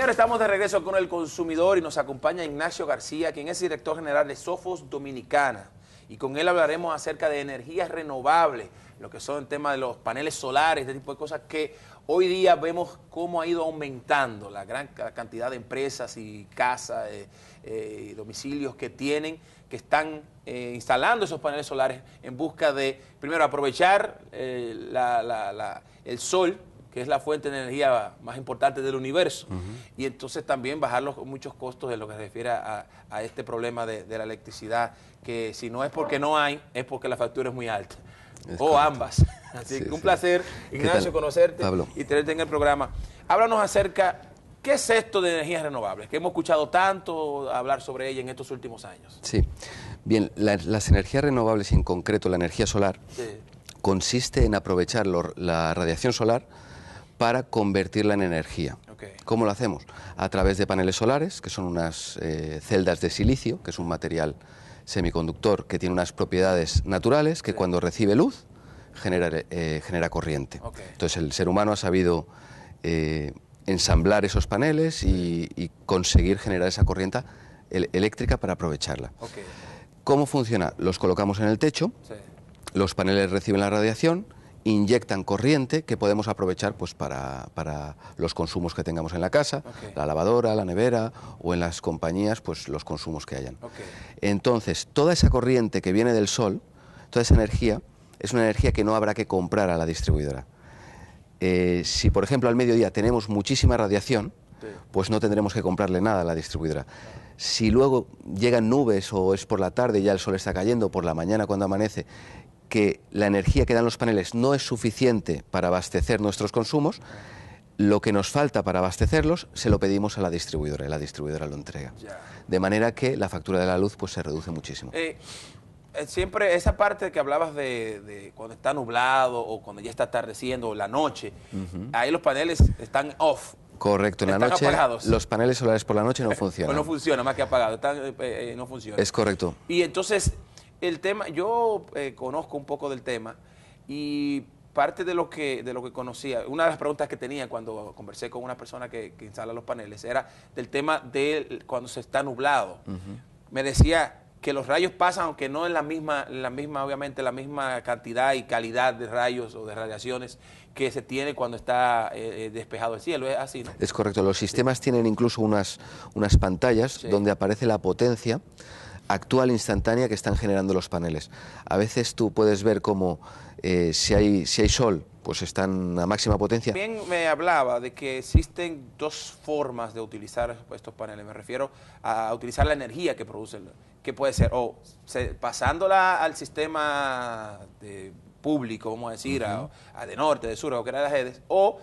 Señores, estamos de regreso con el consumidor y nos acompaña Ignacio García, quien es director general de Sofos Dominicana. Y con él hablaremos acerca de energías renovables, lo que son el tema de los paneles solares, este tipo de cosas que hoy día vemos cómo ha ido aumentando la gran cantidad de empresas y casas y domicilios que están instalando esos paneles solares en busca de, primero, aprovechar el sol, que es la fuente de energía más importante del universo, y entonces también bajar muchos costos de lo que se refiere a este problema de la electricidad, que si no es porque no hay, es porque la factura es muy alta, o ambas. Así que un placer, Ignacio, conocerte, Pablo, y tenerte en el programa. Háblanos acerca, ¿qué es esto de energías renovables? Que hemos escuchado tanto hablar sobre ella en estos últimos años. Sí, bien, las energías renovables, y en concreto la energía solar, consiste en aprovechar la radiación solar para convertirla en energía. ¿Cómo lo hacemos? A través de paneles solares, que son unas celdas de silicio, que es un material semiconductor que tiene unas propiedades naturales, que cuando recibe luz genera corriente. Entonces el ser humano ha sabido ensamblar esos paneles y conseguir generar esa corriente eléctrica para aprovecharla. ¿Cómo funciona? Los colocamos en el techo, los paneles reciben la radiación, inyectan corriente que podemos aprovechar pues para los consumos que tengamos en la casa, la lavadora, la nevera, o en las compañías pues los consumos que hayan. Entonces, toda esa corriente que viene del sol, toda esa energía, es una energía que no habrá que comprar a la distribuidora. Si, por ejemplo, al mediodía tenemos muchísima radiación, pues no tendremos que comprarle nada a la distribuidora. Si luego llegan nubes o es por la tarde y ya el sol está cayendo, por la mañana cuando amanece, que la energía que dan los paneles no es suficiente para abastecer nuestros consumos, lo que nos falta para abastecerlos se lo pedimos a la distribuidora y la distribuidora lo entrega. De manera que la factura de la luz pues se reduce muchísimo. Siempre esa parte que hablabas de cuando está nublado o cuando ya está atardeciendo o la noche, ahí los paneles están off. Correcto, en la noche apagados. Los paneles solares por la noche no funcionan. Pues no funciona, más que apagados, no funciona. Es correcto. Y entonces, el tema, yo conozco un poco del tema y parte de lo que conocía, una de las preguntas que tenía cuando conversé con una persona que instala los paneles era del tema de cuando se está nublado. Me decía que los rayos pasan, aunque no en la misma, obviamente, la misma cantidad y calidad de rayos o de radiaciones que se tiene cuando está despejado el cielo. ¿Es así, no? Es correcto. Los sistemas tienen incluso unas pantallas donde aparece la potencia actual instantánea que están generando los paneles. A veces tú puedes ver cómo si hay sol, pues están a máxima potencia. También me hablaba de que existen dos formas de utilizar estos paneles. Me refiero a utilizar la energía que producen, que puede ser o pasándola al sistema público, vamos a decir, a de norte, de sur, o que era las redes, o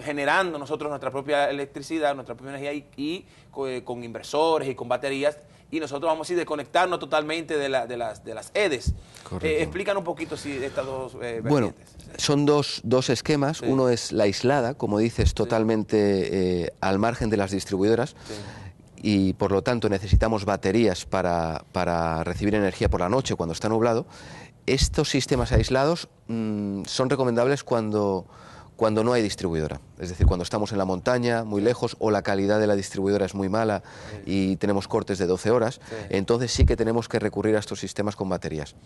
generando nosotros nuestra propia electricidad, nuestra propia energía y con inversores y con baterías, y nosotros vamos a ir desconectarnos totalmente de las EDES. Explícanos un poquito de estas dos vertientes. Bueno, son dos esquemas. Uno es la aislada, como dices, totalmente al margen de las distribuidoras, y por lo tanto necesitamos baterías para recibir energía por la noche cuando está nublado. Estos sistemas aislados son recomendables cuando no hay distribuidora, es decir, cuando estamos en la montaña, muy lejos, o la calidad de la distribuidora es muy mala y tenemos cortes de 12 horas, entonces sí que tenemos que recurrir a estos sistemas con baterías.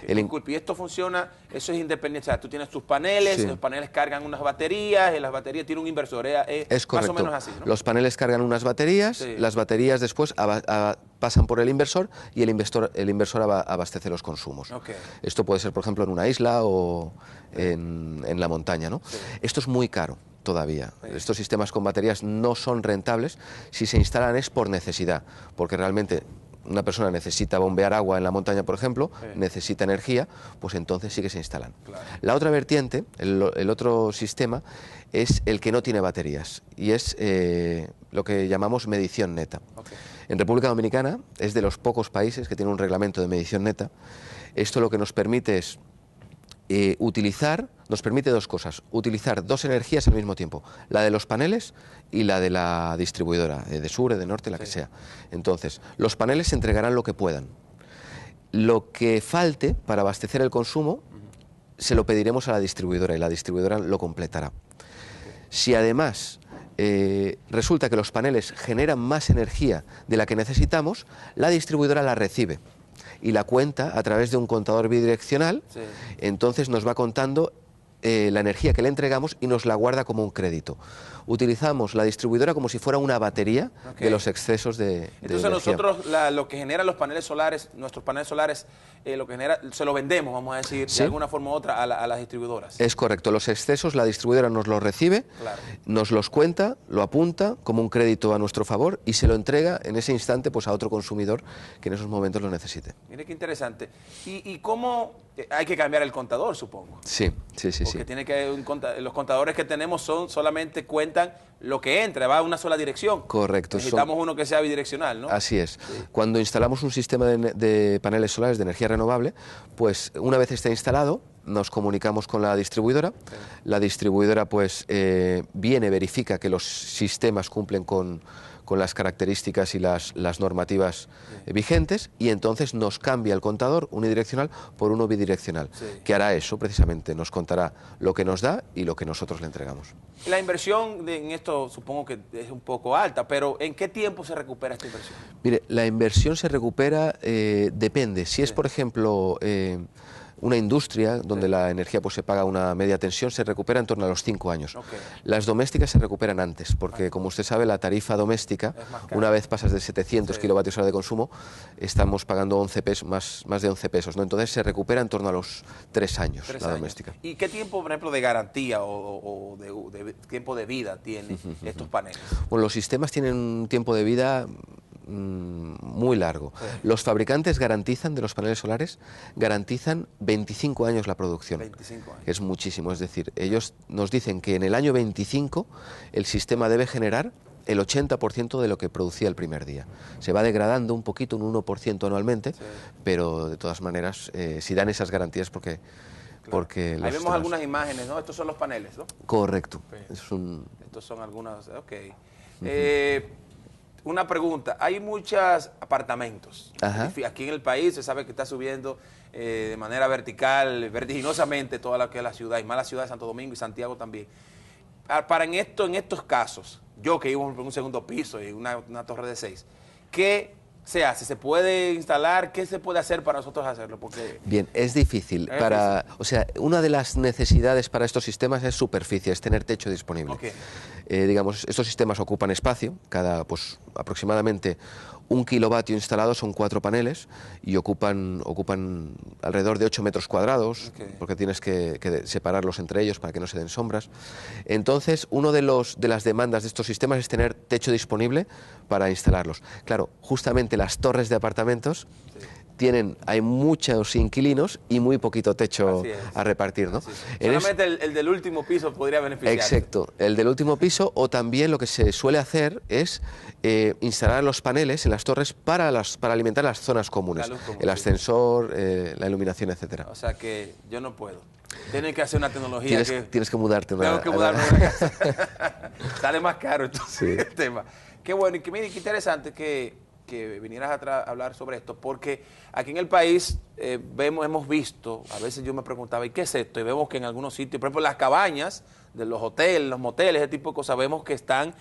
Y esto funciona, eso es independiente, o sea, tú tienes tus paneles, los paneles cargan unas baterías, y las baterías tienen un inversor, es correcto. Más o menos así, ¿no? Los paneles cargan unas baterías, las baterías después pasan por el inversor y el inversor abastece los consumos. Esto puede ser, por ejemplo, en una isla o en la montaña, ¿no? Esto es muy caro todavía. Estos sistemas con baterías no son rentables. Si se instalan es por necesidad, porque realmente una persona necesita bombear agua en la montaña, por ejemplo, necesita energía, pues entonces sí que se instalan. La otra vertiente, el otro sistema, es el que no tiene baterías, y es lo que llamamos medición neta. En República Dominicana es de los pocos países que tiene un reglamento de medición neta. Esto lo que nos permite es nos permite dos cosas: utilizar dos energías al mismo tiempo, la de los paneles y la de la distribuidora, de sur, de norte, la que sea. Entonces, los paneles entregarán lo que puedan. Lo que falte para abastecer el consumo se lo pediremos a la distribuidora y la distribuidora lo completará. Si además resulta que los paneles generan más energía de la que necesitamos, la distribuidora la recibe y la cuenta a través de un contador bidireccional. Sí. Entonces nos va contando la energía que le entregamos y nos la guarda como un crédito. Utilizamos la distribuidora como si fuera una batería de los excesos de Entonces energía. nosotros lo que generan los paneles solares, nuestros paneles solares, lo que genera, se lo vendemos, vamos a decir, ¿sí?, de alguna forma u otra a las distribuidoras. Es correcto, los excesos la distribuidora nos los recibe, claro, nos los cuenta, lo apunta como un crédito a nuestro favor y se lo entrega en ese instante pues a otro consumidor que en esos momentos lo necesite. Mire qué interesante. ¿Y cómo hay que cambiar el contador, supongo? Sí, sí, sí. Porque tiene que los contadores que tenemos solamente cuentan lo que entra, va a una sola dirección. Correcto. Necesitamos uno que sea bidireccional, ¿no? Así es. Sí. Cuando instalamos un sistema de paneles solares de energía renovable, pues una vez esté instalado, nos comunicamos con la distribuidora. Sí. La distribuidora pues viene, verifica que los sistemas cumplen con las características y las normativas vigentes, y entonces nos cambia el contador unidireccional por uno bidireccional, que hará eso precisamente, nos contará lo que nos da y lo que nosotros le entregamos. La inversión en esto supongo que es un poco alta, pero ¿en qué tiempo se recupera esta inversión? Mire, la inversión se recupera, depende. Si es, por ejemplo, una industria donde la energía pues se paga una media tensión, se recupera en torno a los 5 años. Las domésticas se recuperan antes, porque como usted sabe, la tarifa doméstica, una vez pasas de 700 kilovatios hora de consumo, estamos pagando 11 pesos, más de 11 pesos, ¿no? Entonces se recupera en torno a los 3 años la doméstica. ¿Y qué tiempo, por ejemplo, de garantía o de tiempo de vida tienen estos paneles? Bueno, los sistemas tienen un tiempo de vida muy largo. Sí. Los fabricantes garantizan, de los paneles solares, garantizan 25 años la producción. 25 años. Que es muchísimo, es decir, ellos nos dicen que en el año 25 el sistema debe generar el 80% de lo que producía el primer día. Se va degradando un poquito, un 1% anualmente, sí, pero de todas maneras, si dan esas garantías porque... Claro. Porque ahí vemos algunas imágenes, ¿no? Estos son los paneles, ¿no? Correcto. Estos son algunas... Ok. Una pregunta, hay muchos apartamentos. Ajá. Aquí en el país se sabe que está subiendo de manera vertiginosamente toda la que es la ciudad, y más la ciudad de Santo Domingo y Santiago también. Para en estos casos, yo que vivo en un segundo piso y una torre de 6, ¿qué se hace? ¿Se puede instalar? ¿Qué se puede hacer para nosotros hacerlo? Porque bien, es difícil. O sea, una de las necesidades para estos sistemas es superficie, es tener techo disponible. Okay. Digamos, estos sistemas ocupan espacio, cada pues aproximadamente 1 kilovatio instalado son 4 paneles y ocupan alrededor de 8 metros cuadrados, okay, porque tienes que separarlos entre ellos para que no se den sombras. Entonces, una de las demandas de estos sistemas es tener techo disponible para instalarlos. Claro, justamente las torres de apartamentos, sí, hay muchos inquilinos y muy poquito techo a repartir, ¿no? Solamente el del último piso podría beneficiarse. Exacto, el del último piso, o también lo que se suele hacer es instalar los paneles en las torres para alimentar las zonas comunes, el ascensor, la iluminación, etcétera. O sea que yo no puedo. Tienen que hacer una tecnología tienes que mudarte. Tengo que mudarme a una casa. Sale más caro entonces el tema. Qué bueno, y qué interesante que vinieras a hablar sobre esto, porque aquí en el país hemos visto, a veces yo me preguntaba, ¿y qué es esto? Y vemos que en algunos sitios, por ejemplo, las cabañas de los hoteles, los moteles, ese tipo de cosas, vemos que están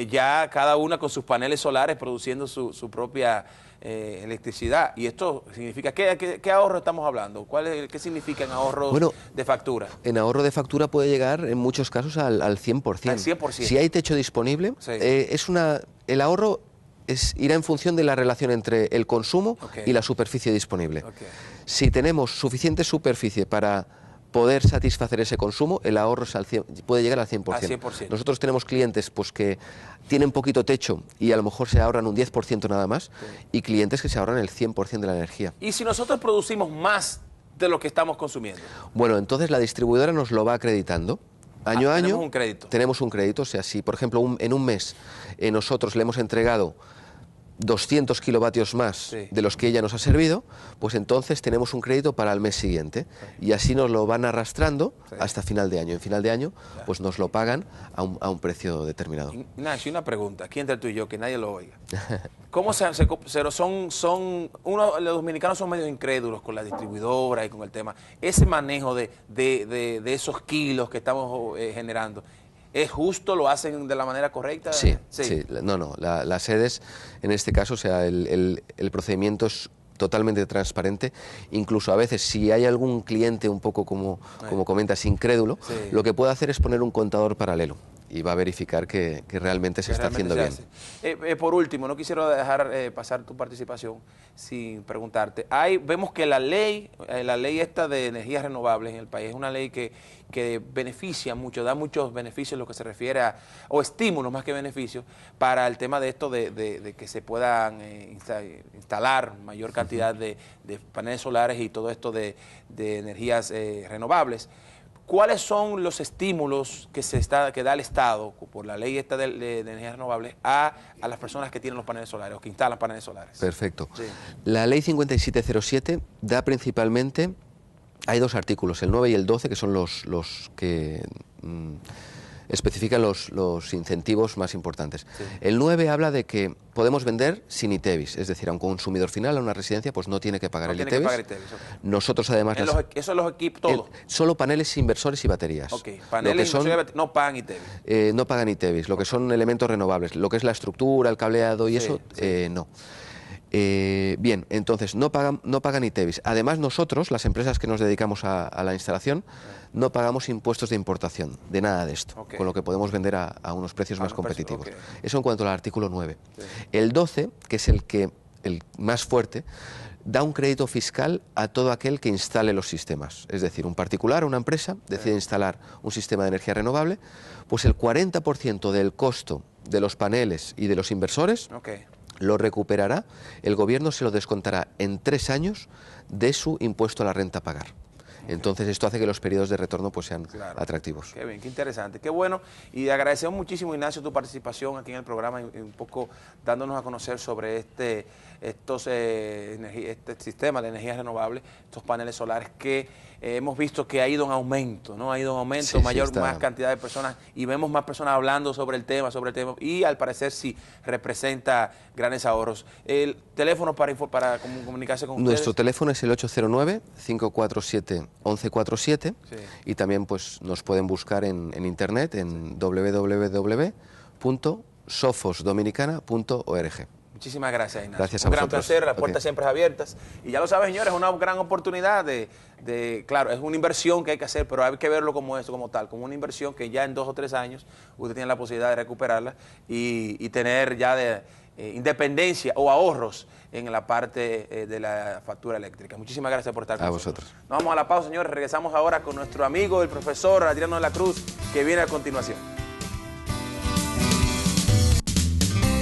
ya cada una con sus paneles solares produciendo su propia electricidad. Y esto significa, ¿qué ahorro estamos hablando? ¿Qué significa en ahorro de factura? En ahorro de factura puede llegar en muchos casos al 100%. Al 100%. Si hay techo disponible, sí, el ahorro irá en función de la relación entre el consumo, okay, y la superficie disponible. Okay. Si tenemos suficiente superficie para poder satisfacer ese consumo, el ahorro puede llegar al 100%. Al 100%. Nosotros tenemos clientes pues, que tienen poquito techo y a lo mejor se ahorran un 10% nada más, okay, y clientes que se ahorran el 100% de la energía. ¿Y si nosotros producimos más de lo que estamos consumiendo? Bueno, entonces la distribuidora nos lo va acreditando. Año a año tenemos un crédito. Tenemos un crédito, o sea, si por ejemplo en un mes nosotros le hemos entregado 200 kilovatios más, sí, de los que ella nos ha servido, pues entonces tenemos un crédito para el mes siguiente, sí, y así nos lo van arrastrando, sí, hasta final de año. En final de año, claro, pues nos lo pagan a un precio determinado. Ignacio, una pregunta, aquí entre tú y yo, que nadie lo oiga. ¿Cómo los dominicanos son medio incrédulos con la distribuidora y con el tema? Ese manejo de esos kilos que estamos generando, ¿Es justo? ¿Lo hacen de la manera correcta? Sí. No. Las sedes, en este caso, o sea, el procedimiento es totalmente transparente. Incluso a veces, si hay algún cliente un poco, como comentas, incrédulo, lo que puede hacer es poner un contador paralelo y va a verificar que realmente se está haciendo bien. Por último, no quisiera dejar pasar tu participación sin preguntarte. Vemos que la ley esta de energías renovables en el país es una ley que beneficia mucho, da muchos beneficios en lo que se refiere o estímulos más que beneficios, para el tema de esto de que se puedan instalar mayor cantidad de paneles solares y todo esto de energías renovables. ¿Cuáles son los estímulos que da el Estado por la ley esta de energías renovables a las personas que tienen los paneles solares o que instalan paneles solares? Perfecto. Sí. La ley 5707 da principalmente, hay dos artículos, el 9 y el 12, que son los que especifican los incentivos más importantes. Sí. El 9 habla de que podemos vender sin ITEVIS, es decir, a un consumidor final, a una residencia, pues no tiene que pagar el ITEVIS. Okay. Nosotros además... ¿Eso es los equipos, todo? Solo paneles, inversores y baterías. Ok, paneles, no pagan ITEVIS. No pagan ITEVIS, lo que son elementos renovables, lo que es la estructura, el cableado y eso, no. Bien, entonces no pagan ITEVIS. Además, nosotros, las empresas que nos dedicamos a la instalación, no pagamos impuestos de importación, de nada de esto, con lo que podemos vender a unos precios más competitivos. Eso en cuanto al artículo 9. Sí. El 12, que es el más fuerte, da un crédito fiscal a todo aquel que instale los sistemas. Es decir, un particular o una empresa decide instalar un sistema de energía renovable, pues el 40% del costo de los paneles y de los inversores lo recuperará, el gobierno se lo descontará en 3 años de su impuesto a la renta a pagar. Entonces esto hace que los periodos de retorno pues sean atractivos. Qué bien, qué interesante, qué bueno. Y agradecemos muchísimo, Ignacio, tu participación aquí en el programa y un poco dándonos a conocer sobre este sistema de energías renovables, estos paneles solares que hemos visto que ha ido en aumento, ¿no? Ha ido en aumento, más cantidad de personas, y vemos más personas hablando sobre el tema, y al parecer sí representa grandes ahorros. El teléfono para comunicarse con ustedes. Nuestro teléfono es el 809-547-1147 y también pues nos pueden buscar en internet en www.sofosdominicana.org. Muchísimas gracias, Ignacio. Gracias a vosotros. Un gran placer, las puertas siempre abiertas. Y ya lo saben, señores, es una gran oportunidad claro, es una inversión que hay que hacer, pero hay que verlo como eso, como tal, como una inversión que ya en 2 o 3 años usted tiene la posibilidad de recuperarla y tener ya independencia o ahorros en la parte de la factura eléctrica. Muchísimas gracias por estar con nosotros. Nos vamos a la pausa, señores. Regresamos ahora con nuestro amigo, el profesor Adriano de la Cruz, que viene a continuación.